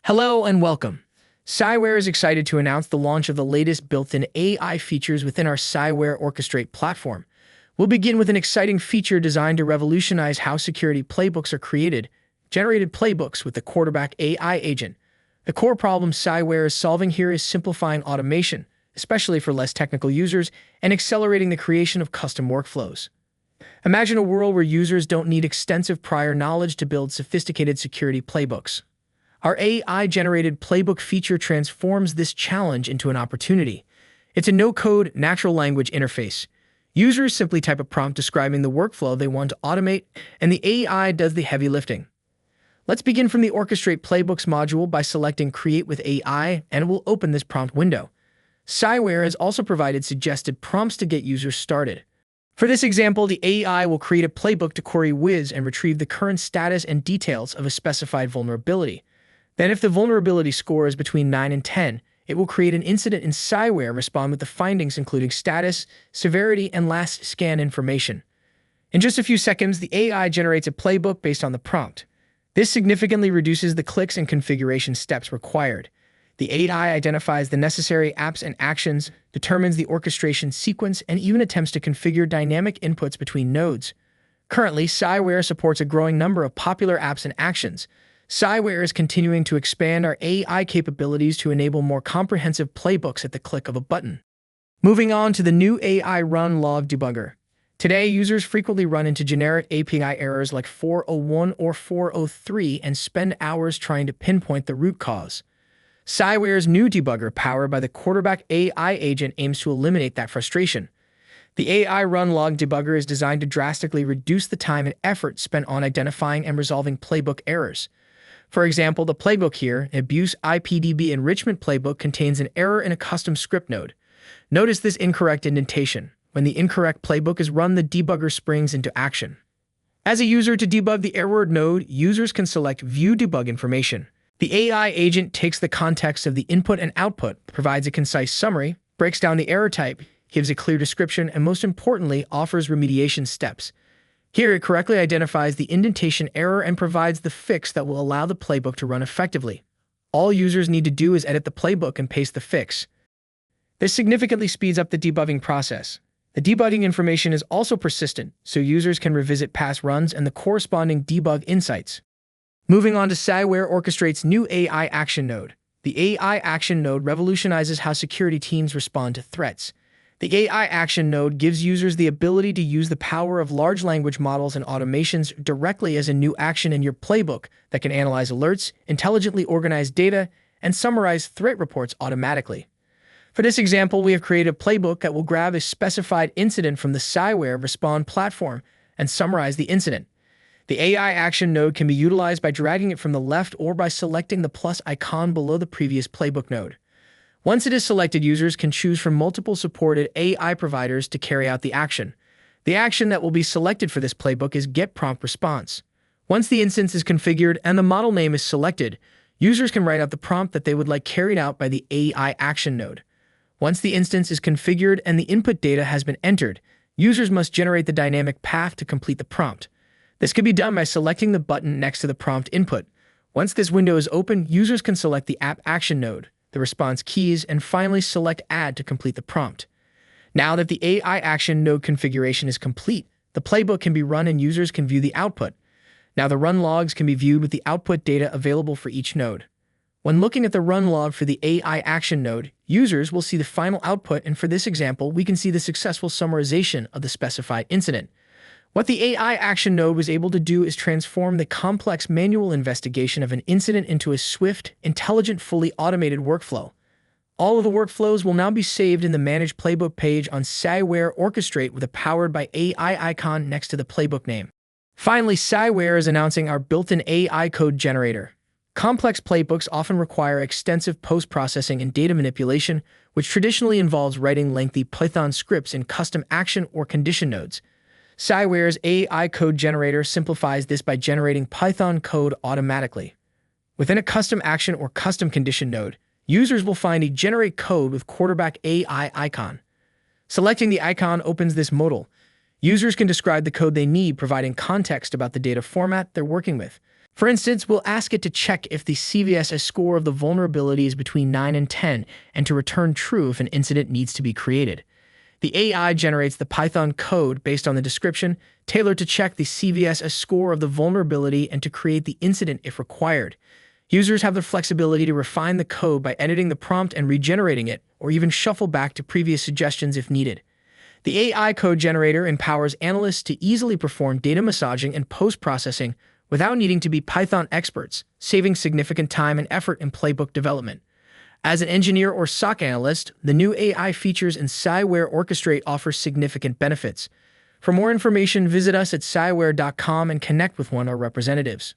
Hello and welcome. Cyware is excited to announce the launch of the latest built-in AI features within our Cyware Orchestrate platform. We'll begin with an exciting feature designed to revolutionize how security playbooks are created, generated playbooks with the quarterback AI agent. The core problem Cyware is solving here is simplifying automation, especially for less technical users, and accelerating the creation of custom workflows. Imagine a world where users don't need extensive prior knowledge to build sophisticated security playbooks. Our AI-generated playbook feature transforms this challenge into an opportunity. It's a no-code, natural language interface. Users simply type a prompt describing the workflow they want to automate, and the AI does the heavy lifting. Let's begin from the Orchestrate Playbooks module by selecting Create with AI, and it will open this prompt window. Cyware has also provided suggested prompts to get users started. For this example, the AI will create a playbook to query Wiz and retrieve the current status and details of a specified vulnerability. Then if the vulnerability score is between 9 and 10, it will create an incident in Cyware and respond with the findings including status, severity, and last scan information. In just a few seconds, the AI generates a playbook based on the prompt. This significantly reduces the clicks and configuration steps required. The AI identifies the necessary apps and actions, determines the orchestration sequence, and even attempts to configure dynamic inputs between nodes. Currently, Cyware supports a growing number of popular apps and actions. Cyware is continuing to expand our AI capabilities to enable more comprehensive playbooks at the click of a button. Moving on to the new AI Run Log Debugger. Today, users frequently run into generic API errors like 401 or 403 and spend hours trying to pinpoint the root cause. Cyware's new debugger, powered by the quarterback AI agent, aims to eliminate that frustration. The AI Run Log Debugger is designed to drastically reduce the time and effort spent on identifying and resolving playbook errors. For example, the playbook here, Abuse IPDB Enrichment Playbook, contains an error in a custom script node. Notice this incorrect indentation. When the incorrect playbook is run, the debugger springs into action. As a user, to debug the errored node, users can select View Debug Information. The AI agent takes the context of the input and output, provides a concise summary, breaks down the error type, gives a clear description, and most importantly, offers remediation steps. Here, it correctly identifies the indentation error and provides the fix that will allow the playbook to run effectively. All users need to do is edit the playbook and paste the fix. This significantly speeds up the debugging process. The debugging information is also persistent, so users can revisit past runs and the corresponding debug insights. Moving on to Cyware Orchestrate's new AI Action Node. The AI Action Node revolutionizes how security teams respond to threats. The AI Action Node gives users the ability to use the power of large language models and automations directly as a new action in your playbook that can analyze alerts, intelligently organize data, and summarize threat reports automatically. For this example, we have created a playbook that will grab a specified incident from the Cyware Respond platform and summarize the incident. The AI Action Node can be utilized by dragging it from the left or by selecting the plus icon below the previous playbook node. Once it is selected, users can choose from multiple supported AI providers to carry out the action. The action that will be selected for this playbook is Get Prompt Response. Once the instance is configured and the model name is selected, users can write out the prompt that they would like carried out by the AI Action Node. Once the instance is configured and the input data has been entered, users must generate the dynamic path to complete the prompt. This can be done by selecting the button next to the prompt input. Once this window is open, users can select the App Action Node, the response keys, and finally select Add to complete the prompt. Now that the AI Action Node configuration is complete, the playbook can be run and users can view the output. Now the run logs can be viewed with the output data available for each node. When looking at the run log for the AI Action Node, users will see the final output, and for this example, we can see the successful summarization of the specified incident. What the AI Action Node was able to do is transform the complex manual investigation of an incident into a swift, intelligent, fully automated workflow. All of the workflows will now be saved in the Manage Playbook page on Cyware Orchestrate with a Powered by AI icon next to the playbook name. Finally, Cyware is announcing our built-in AI code generator. Complex playbooks often require extensive post-processing and data manipulation, which traditionally involves writing lengthy Python scripts in custom action or condition nodes. Cyware's AI code generator simplifies this by generating Python code automatically. Within a custom action or custom condition node, users will find a Generate Code with quarterback AI icon. Selecting the icon opens this modal. Users can describe the code they need, providing context about the data format they're working with. For instance, we'll ask it to check if the CVSS score of the vulnerability is between 9 and 10, and to return true if an incident needs to be created. The AI generates the Python code based on the description, tailored to check the CVSS score of the vulnerability and to create the incident if required. Users have the flexibility to refine the code by editing the prompt and regenerating it, or even shuffle back to previous suggestions if needed. The AI code generator empowers analysts to easily perform data massaging and post-processing without needing to be Python experts, saving significant time and effort in playbook development. As an engineer or SOC analyst, the new AI features in Cyware Orchestrate offer significant benefits. For more information, visit us at cyware.com and connect with one of our representatives.